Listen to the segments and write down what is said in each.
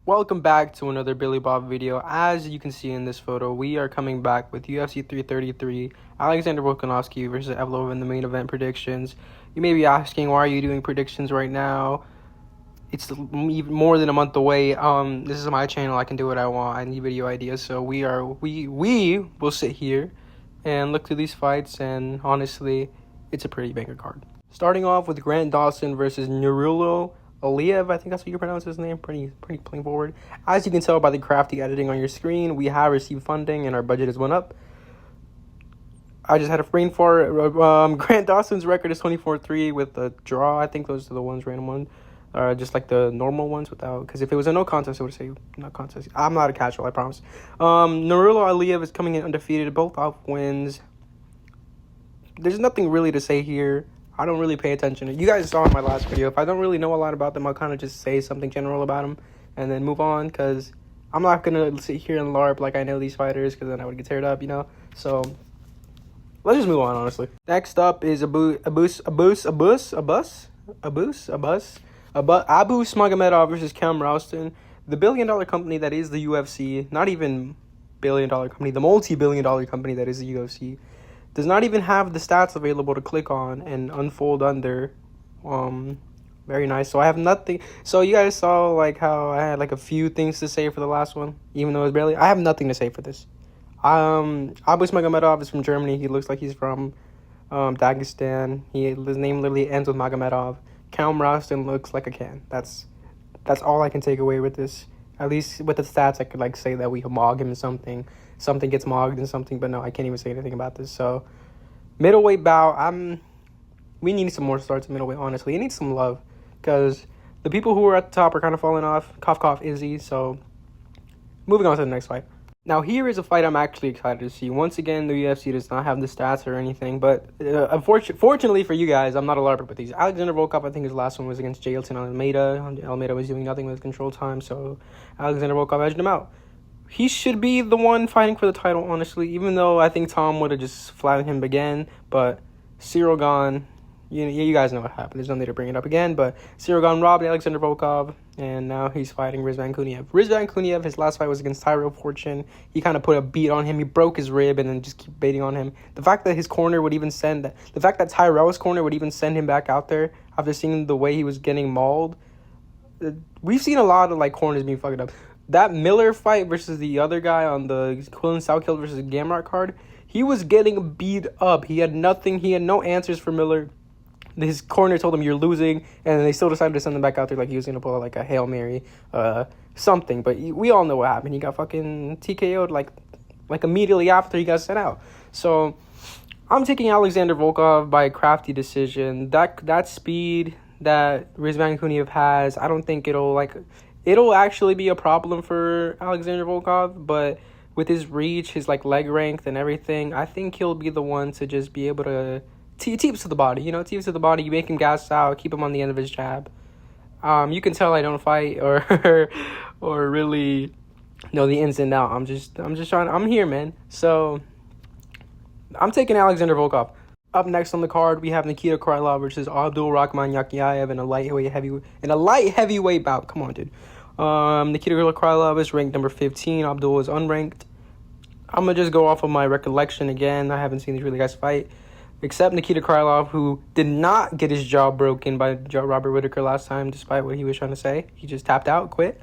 Welcome back to another Billy Bob video. As you can see in this photo, we are coming back with UFC 333, Alexander Volkanovski versus Evlov in the main event predictions. You may be asking, why are you doing predictions right now? It's even more than a month away. This is my channel. I can do what I want. I need video ideas, so we will sit here and look through these fights, and honestly, it's a pretty banger card. Starting off with Grant Dawson versus Nurullo Aliyev, I think that's how you pronounce his name. Pretty plain forward. As you can tell by the crafty editing on your screen, we have received funding and our budget has went up. I just had a brain fart. Grant Dawson's record is 24-3 with a draw. I think those are the random ones. Just like the normal ones without, because if it was a no contest, I would say not contest. I'm not a casual, I promise. Nurullo Aliyev is coming in undefeated, both off wins. There's nothing really to say here. I don't really pay attention. You guys saw in my last video, if I don't really know a lot about them, I'll kind of just say something general about them and then move on, because I'm not going to sit here and LARP like I know these fighters, because then I would get teared up, you know? So, let's just move on, honestly. Next up is Abu Smagomedov versus Cam Ralston. The billion-dollar company that is the UFC, not even billion-dollar company, the multi-billion-dollar company that is the UFC, does not even have the stats available to click on and unfold under. Very nice. So I have nothing. So you guys saw like how I had like a few things to say for the last one, even though it was barely. I have nothing to say for this. Abu Smagomedov is from Germany. He looks like he's from Dagestan. His name literally ends with Magomedov. Cam Ralston looks like a can. That's all I can take away with this. At least with the stats, I could like say that we mog him in something. Something gets mogged in something, but no, I can't even say anything about this. So, middleweight bout, we need some more starts at middleweight, honestly. It needs some love, because the people who are at the top are kind of falling off. Cough, cough, Izzy. So, moving on to the next fight. Now, here is a fight I'm actually excited to see. Once again, the UFC does not have the stats or anything, but fortunately for you guys, I'm not a LARPer with these. Alexander Volkov, I think his last one was against Jailton Almeida. Almeida was doing nothing with control time, so Alexander Volkov edged him out. He should be the one fighting for the title, honestly, even though I think Tom would have just flattened him again. But Cyril Gane, you guys know what happened. There's no need to bring it up again. But Cyril Gane robbed Alexander Volkov, and now he's fighting Rizvan Kuniev. Rizvan Kuniev, his last fight was against Tyrell Fortune. He kind of put a beat on him. He broke his rib and then just keep baiting on him. The fact that his corner would even the fact that Tyrell's corner would even send him back out there after seeing the way he was getting mauled. We've seen a lot of like corners being fucked up. That Miller fight versus the other guy on the Quillen Southkill versus Gamrot card, he was getting beat up. He had nothing. He had no answers for Miller. His corner told him, you're losing, and they still decided to send him back out there like he was going to pull like a Hail Mary, something. But we all know what happened. He got fucking TKO'd like immediately after he got sent out. So I'm taking Alexander Volkov by a crafty decision. That speed that Rizvan Kuniev has, I don't think it'll actually be a problem for Alexander Volkov, but with his reach, his like leg length and everything, I think he'll be the one to just be able to teeps to the body, teeps to the body. You make him gas out, keep him on the end of his jab. You can tell I don't fight or really know the ins and outs. I'm just trying. I'm here, man. So I'm taking Alexander Volkov. Up next on the card, we have Nikita Krylov versus Abdul Rahman Yakiaev in a light heavyweight bout. Come on, dude. Nikita Krylov is ranked number 15. Abdul is unranked. I'm going to just go off of my recollection again. I haven't seen these really guys fight, except Nikita Krylov, who did not get his jaw broken by Robert Whittaker last time, despite what he was trying to say. He just tapped out, quit.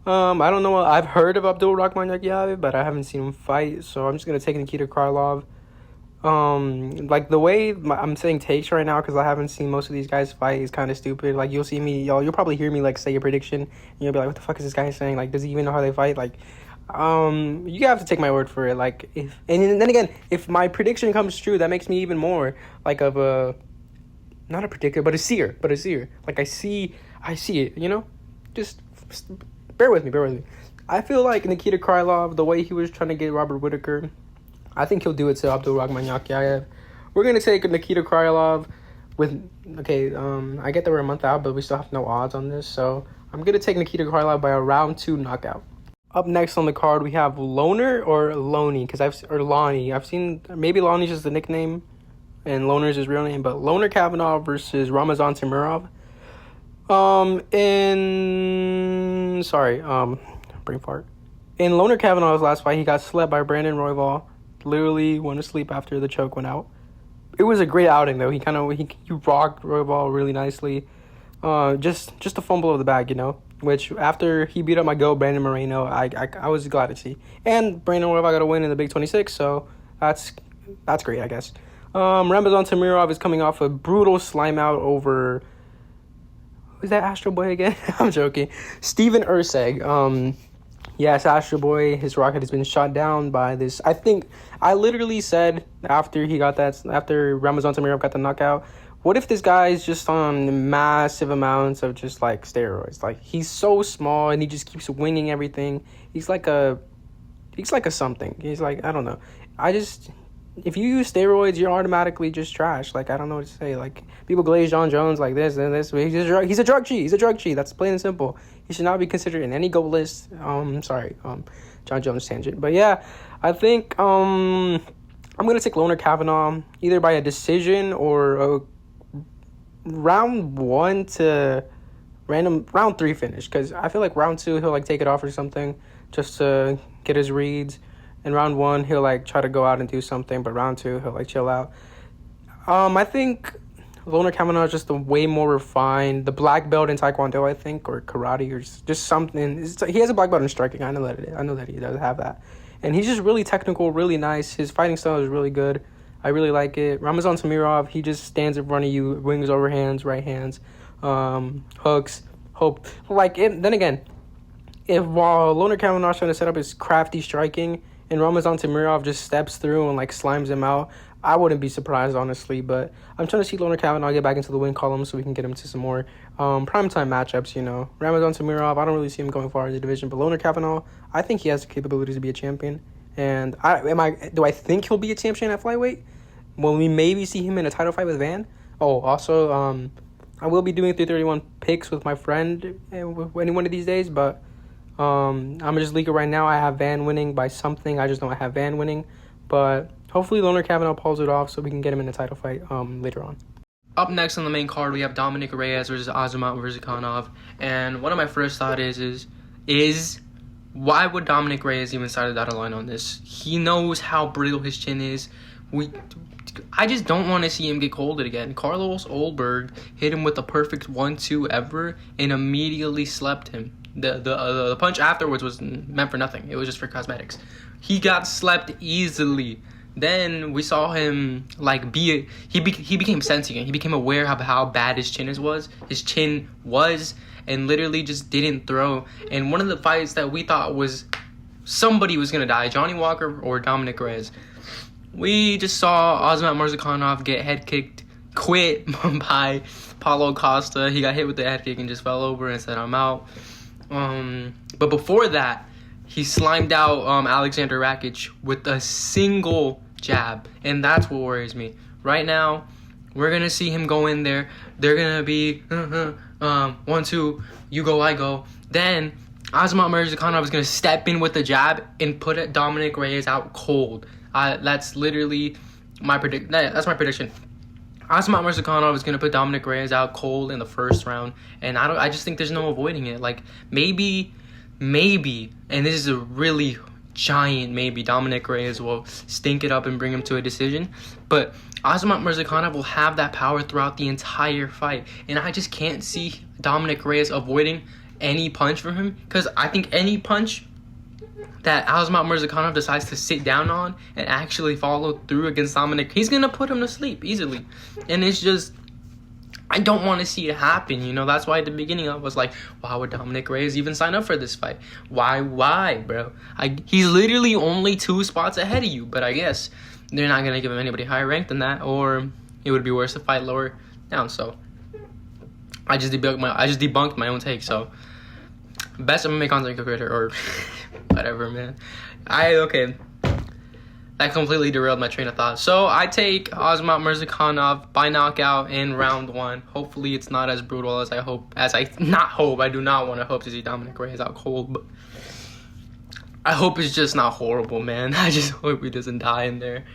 I don't know. I've heard of Abdul Rahman Yakiaev, but I haven't seen him fight, so I'm just going to take Nikita Krylov. Like the way I'm saying takes right now, because I haven't seen most of these guys fight, is kind of stupid. Like you'll probably hear me like say a prediction and you'll be like, what the fuck is this guy saying? Like, does he even know how they fight? Like, you have to take my word for it. Like, if my prediction comes true, that makes me even more like of a, not a predictor, but a seer. Like I see it, just bear with me. I feel like Nikita Krylov, the way he was trying to get Robert Whittaker, I think he'll do it to Abdul Rahman Yakiaev. We're going to take Nikita Krylov I get that we're a month out, but we still have no odds on this. So I'm going to take Nikita Krylov by a round 2 knockout. Up next on the card, we have Loner or Loney, or Lonnie. I've seen, maybe Lonnie's just the nickname and Loner's his real name, but Loner Kavanagh versus Ramazan Timurov. In Brain fart. In Loner Kavanaugh's last fight, he got slept by Brandon Royval. Literally went to sleep after the choke went out. It was a great outing though. He rocked Royval really nicely. Just a fumble of the bag, Which after he beat up my GOAT Brandon Moreno, I was glad to see. And Brandon Royval got a win in the Big 26, so that's great, I guess. Ramazan Tamirov is coming off a brutal slime out over. Who's that Astro Boy again? I'm joking. Steven Urseg. Yes, Astro Boy, his rocket has been shot down by this. I think I literally said after Ramazan Tamirov got the knockout, what if this guy is just on massive amounts of just like steroids? Like, he's so small and he just keeps winging everything. He's like a something. He's like, I don't know. If you use steroids, you're automatically just trash. Like, I don't know what to say. Like, people glaze John Jones like this and this. He's a drug cheat. He's a drug cheat. That's plain and simple. He should not be considered in any GOAT list. John Jones tangent. But yeah, I think I'm gonna take Loner Kavanagh either by a decision or a round 1 to round 3 finish. Because I feel like round 2 he'll like take it off or something just to get his reads. In round 1, he'll like try to go out and do something, but round 2, he'll like chill out. I think Loner Kavanagh is just a way more refined, the black belt in Taekwondo, I think, or karate, or just something. He has a black belt in striking. I know that he does have that, and he's just really technical, really nice. His fighting style is really good. I really like it. Ramazan Tamirov, he just stands in front of you, wings over hands, right hands, hooks. Then again, while Loner Kavanagh is trying to set up his crafty striking, and Ramazan Tamirov just steps through and like slimes him out, I wouldn't be surprised, honestly. But I'm trying to see Loner Kavanagh get back into the win column so we can get him to some more primetime matchups, Ramazan Tamirov, I don't really see him going far in the division, but Loner Kavanagh, I think he has the capabilities to be a champion. And do I think he'll be a champion at flyweight? Will we maybe see him in a title fight with Van? Oh, also, I will be doing 331 picks with my friend any one of these days, but I'm gonna just leak it right now. I have Van winning by something. I just know I have Van winning, but hopefully Loner Kavanagh pulls it off so we can get him in a title fight later on. Up next on the main card, we have Dominic Reyes versus Azamat Murzakanov, and one of my first thoughts is why would Dominic Reyes even start the dotted line on this? He knows how brittle his chin is. I just don't want to see him get colded again. Carlos Olberg hit him with the perfect 1-2 ever and immediately slept him. The punch afterwards was meant for nothing. It was just for cosmetics. He got slept easily. Then we saw him he became sentient. He became aware of how bad his chin was, and literally just didn't throw. And one of the fights that we thought was somebody was gonna die, Johnny Walker or Dominic Reyes. We just saw Azamat Murzakanov get head kicked, quit by Paulo Costa. He got hit with the head kick and just fell over and said, "I'm out." But before that, he slimed out Alexander Rakic with a single jab, and that's what worries me. Right now, we're gonna see him go in there. They're gonna be 1-2, you go, I go. Then Azamat Murzakanov is gonna step in with the jab and put Dominic Reyes out cold. That's literally my prediction. That's my prediction. Azamat Murzakanov is gonna put Dominic Reyes out cold in the first round, and I just think there's no avoiding it. Like maybe, and this is a really giant maybe, Dominic Reyes will stink it up and bring him to a decision. But Azamat Murzakanov will have that power throughout the entire fight, and I just can't see Dominic Reyes avoiding any punch from him, because I think any punch that Azamat Murzakanov decides to sit down on and actually follow through against Dominic, he's going to put him to sleep easily. And it's just, I don't want to see it happen, That's why at the beginning I was like, why would Dominic Reyes even sign up for this fight? Why, bro? He's literally only 2 spots ahead of you, but I guess they're not going to give him anybody higher ranked than that, or it would be worse to fight lower down. So I just debunked my own take. So best MMA content creator or whatever, man. That completely derailed my train of thought. So I take Azamat Murzakanov by knockout in round 1. Hopefully it's not as brutal as I do not want to hope to see Dominic Reyes out cold, but I hope it's just not horrible, man. I just hope he doesn't die in there.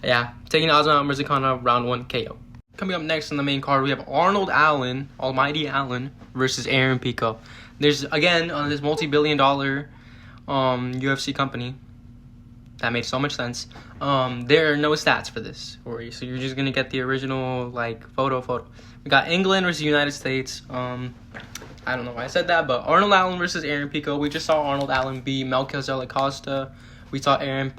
Yeah, taking Azamat Murzakanov round 1 KO. Coming up next on the main card, we have Arnold Allen, Almighty Allen, versus Aaron Pico. There's, again, this multi-billion-dollar UFC company that made so much sense. There are no stats for this, so you're just gonna get the original like photo. We got England versus United States. I don't know why I said that, but Arnold Allen versus Aaron Pico. We just saw Arnold Allen beat Melquizael Acosta. We saw Aaron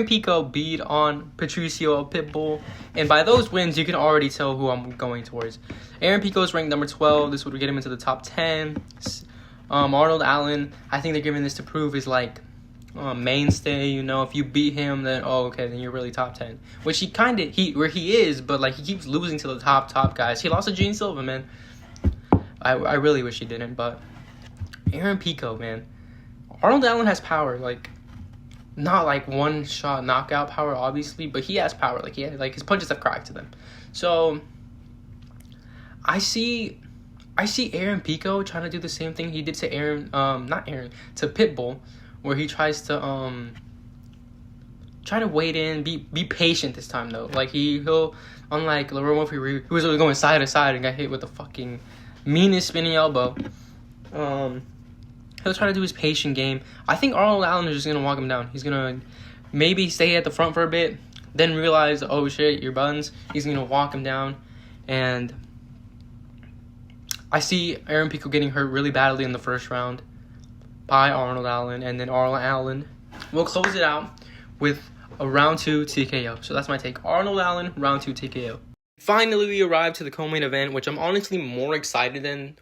Pico beat on Patricio Pitbull, and by those wins, you can already tell who I'm going towards. Aaron Pico is ranked number 12. This would get him into the top 10. Arnold Allen, I think they're giving this to prove is like mainstay. You know, if you beat him, then then you're really top 10. Which he is, but like he keeps losing to the top guys. He lost to Gene Silva, man. I really wish he didn't, but Aaron Pico, man. Arnold Allen has power, like not like one shot knockout power, obviously, but he has power. Like his punches have cracked to them. So I see Aaron Pico trying to do the same thing he did to to Pitbull, where he tries to try to wait in, be patient this time though. Like he'll unlike Lerone Murphy, who was really going side to side and got hit with the fucking meanest spinning elbow. He'll try to do his patient game. I think Arnold Allen is just gonna walk him down. He's gonna maybe stay at the front for a bit, then realize, oh shit, you're buns. He's gonna walk him down, and I see Aaron Pico getting hurt really badly in the first round by Arnold Allen, and then Arnold Allen will close it out with a round 2 TKO. So that's my take. Arnold Allen, round 2 TKO. Finally, we arrived to the co-main event, which I'm honestly more excited than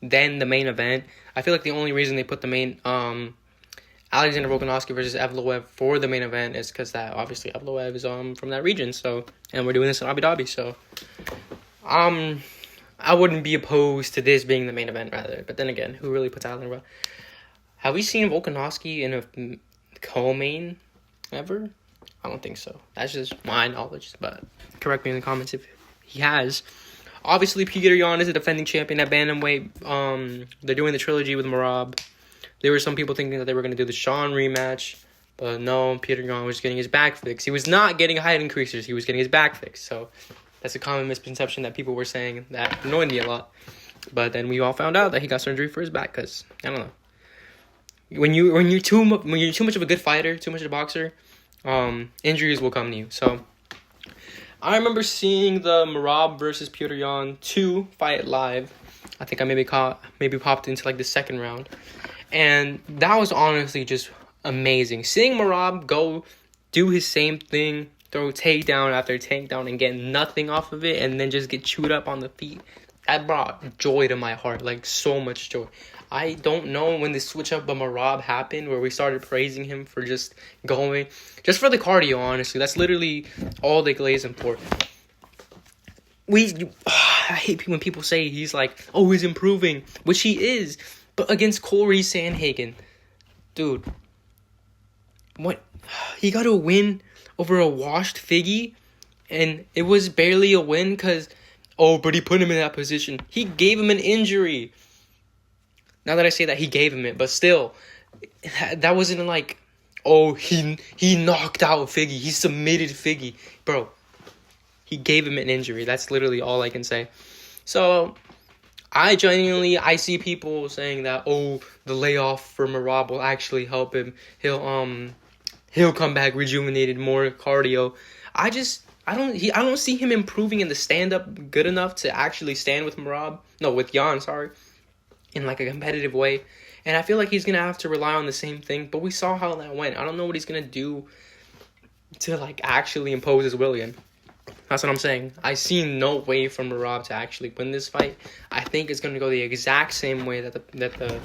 the main event. I feel like the only reason they put the main Alexander Volkanovski versus Evloev for the main event is because that obviously Evloev is from that region. So, and we're doing this in Abu Dhabi. So, I wouldn't be opposed to this being the main event rather. But then again, who really puts Alexander? Have we seen Volkanovski in a co-main ever? I don't think so. That's just my knowledge, but correct me in the comments if he has. Obviously, Petr Yan is a defending champion at bantamweight. They're doing the trilogy with Merab. There were some people thinking that they were going to do the Sean rematch, but no, Petr Yan was getting his back fixed. He was not getting height increasers. He was getting his back fixed. So that's a common misconception that people were saying that annoyed me a lot. But then we all found out that he got surgery for his back because, I don't know. When you're too much of a good fighter, too much of a boxer, injuries will come to you. So I remember seeing the Merab versus Petr Yan 2 fight live. I think I maybe popped into like the second round, and that was honestly just amazing. Seeing Merab go do his same thing, throw takedown after takedown and get nothing off of it, and then just get chewed up on the feet. That brought joy to my heart, like so much joy. I don't know when the switch up of Merab happened, where we started praising him for just going, just for the cardio, honestly. That's literally all they glaze him for. I hate when people say he's like, oh, he's improving, which he is. But against Corey Sandhagen, dude, what? He got a win over a washed Figgy, and it was barely a win because, but he put him in that position. He gave him an injury. Now that I say that, he gave him it, but still, that wasn't like, he knocked out Figgy. He submitted Figgy. Bro, he gave him an injury. That's literally all I can say. So, I see people saying that, the layoff for Merab will actually help him. He'll come back rejuvenated, more cardio. I don't see him improving in the stand-up good enough to actually stand with Yan, in like a competitive way. And I feel like he's going to have to rely on the same thing, but we saw how that went. I don't know what he's going to do to like actually impose his will again. That's what I'm saying. I see no way for Merab to actually win this fight. I think it's going to go the exact same way that the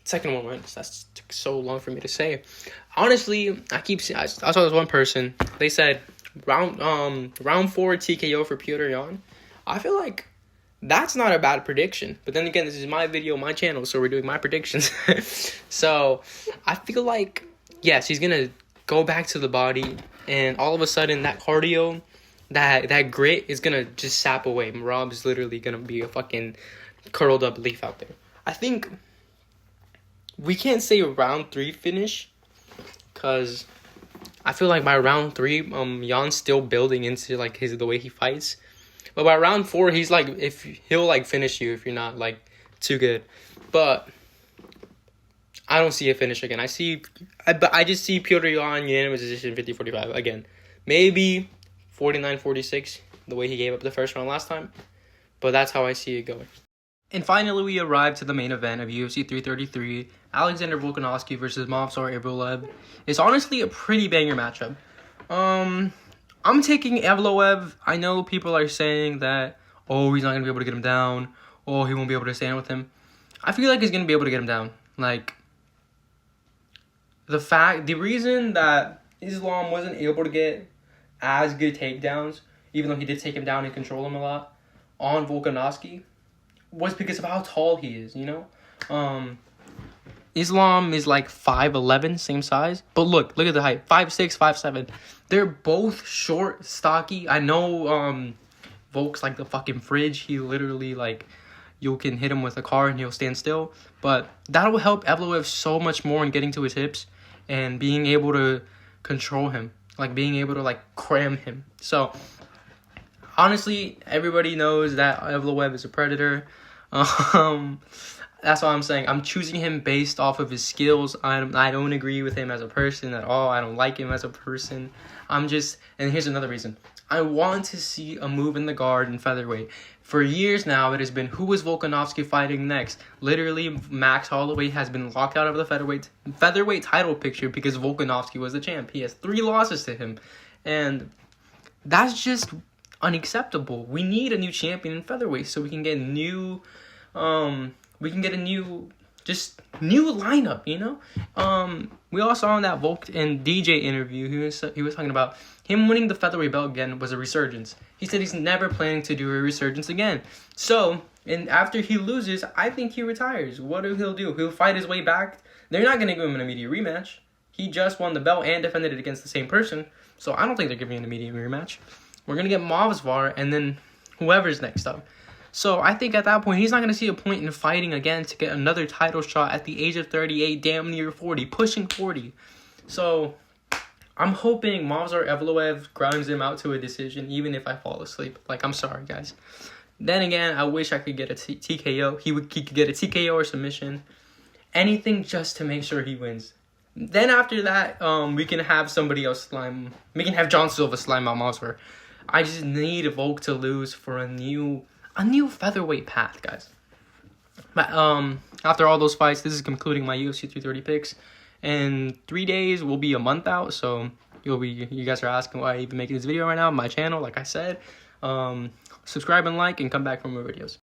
second one went. That took so long for me to say. Honestly, I saw this one person. They said round 4 TKO for Petr Yan. I feel like that's not a bad prediction. But then again, this is my video, my channel, so we're doing my predictions. So I feel like, yes, he's going to go back to the body, and all of a sudden that cardio, that grit is going to just sap away. Merab is literally going to be a fucking curled up leaf out there. I think we can't say round 3 finish, because I feel like by round 3, Jan's still building into like the way he fights. But by round 4, he's like, if he'll like finish you if you're not like too good. But I don't see a finish again. I just see Piotr Yan unanimous decision 50-45 again. Maybe 49-46, the way he gave up the first round last time. But that's how I see it going. And finally, we arrived to the main event of UFC 333, Alexander Volkanovski versus Movsar Evloev. It's honestly a pretty banger matchup. I'm taking Evloev. I know people are saying that, oh, he's not going to be able to get him down. Oh, he won't be able to stand with him. I feel like he's going to be able to get him down. Like, the reason that Islam wasn't able to get as good takedowns, even though he did take him down and control him a lot, on Volkanovski, was because of how tall he is, you know? Islam is like 5'11", same size. But look at the height. 5'6", 5'7". They're both short, stocky. I know Volk's like the fucking fridge. He literally, like, you can hit him with a car and he'll stand still. But that'll help Evloev so much more in getting to his hips and being able to control him. Like, being able to, like, cram him. So, honestly, everybody knows that Evloev is a predator. That's all I'm saying. I'm choosing him based off of his skills. I don't agree with him as a person at all. I don't like him as a person. And here's another reason. I want to see a move in the guard in featherweight. For years now, it has been, who is Volkanovski fighting next? Literally, Max Holloway has been locked out of the featherweight title picture because Volkanovski was the champ. He has 3 losses to him. And that's just unacceptable. We need a new champion in featherweight so we can get new lineup, you know? We all saw in that Volk and DJ interview, he was talking about him winning the featherweight belt again was a resurgence. He said he's never planning to do a resurgence again. So, and after he loses, I think he retires. What he'll do? He'll fight his way back. They're not going to give him an immediate rematch. He just won the belt and defended it against the same person. So I don't think they're giving an immediate rematch. We're going to get Movsar and then whoever's next up. So I think at that point, he's not going to see a point in fighting again to get another title shot at the age of 38, damn near 40, pushing 40. So I'm hoping Movsar Evloev grinds him out to a decision, even if I fall asleep. Like, I'm sorry, guys. Then again, I wish I could get a TKO. He could get a TKO or submission. Anything just to make sure he wins. Then after that, we can have somebody else slime. We can have John Silva slime out Movsar. I just need Volk to lose for a new featherweight path, guys. But after all those fights, this is concluding my UFC 330 picks. In 3 days, we'll be a month out, so you guys are asking why I'm even making this video right now on my channel. Like I said, subscribe and like, and come back for more videos.